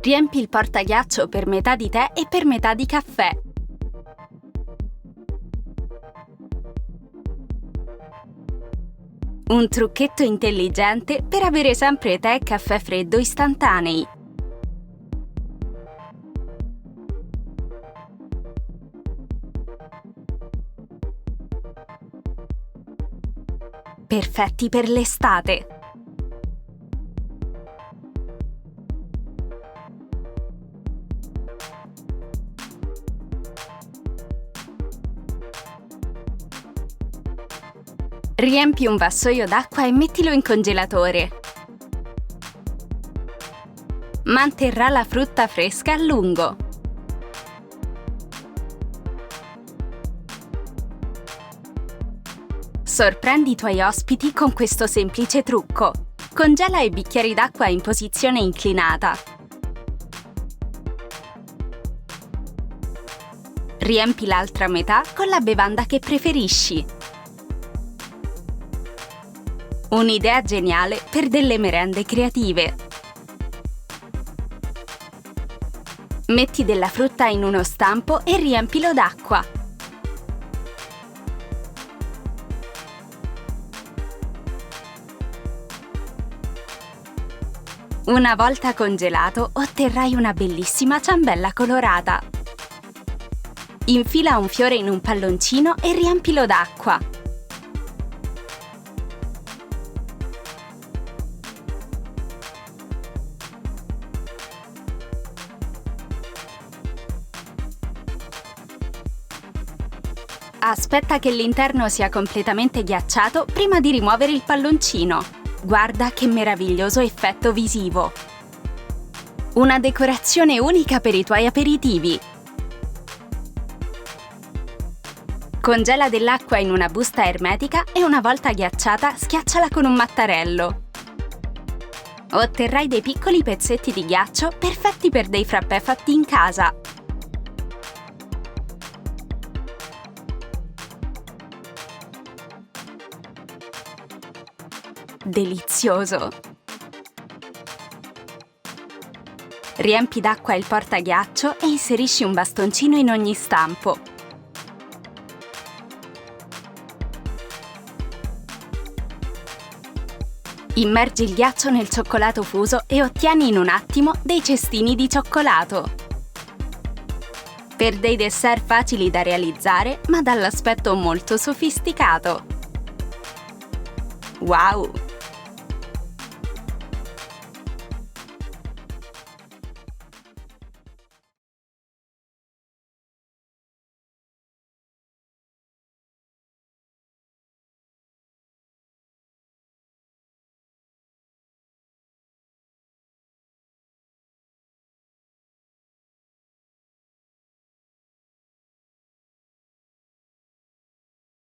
Riempi il portaghiaccio per metà di tè e per metà di caffè. Un trucchetto intelligente per avere sempre tè e caffè freddo istantanei. Perfetti per l'estate. Riempi un vassoio d'acqua e mettilo in congelatore. Manterrà la frutta fresca a lungo. Sorprendi i tuoi ospiti con questo semplice trucco. Congela i bicchieri d'acqua in posizione inclinata. Riempi l'altra metà con la bevanda che preferisci. Un'idea geniale per delle merende creative. Metti della frutta in uno stampo e riempilo d'acqua. Una volta congelato, otterrai una bellissima ciambella colorata. Infila un fiore in un palloncino e riempilo d'acqua. Aspetta che l'interno sia completamente ghiacciato prima di rimuovere il palloncino. Guarda che meraviglioso effetto visivo! Una decorazione unica per i tuoi aperitivi. Congela dell'acqua in una busta ermetica e una volta ghiacciata schiacciala con un mattarello. Otterrai dei piccoli pezzetti di ghiaccio perfetti per dei frappè fatti in casa. Delizioso! Riempi d'acqua il portaghiaccio e inserisci un bastoncino in ogni stampo. Immergi il ghiaccio nel cioccolato fuso e ottieni in un attimo dei cestini di cioccolato. Per dei dessert facili da realizzare, ma dall'aspetto molto sofisticato. Wow!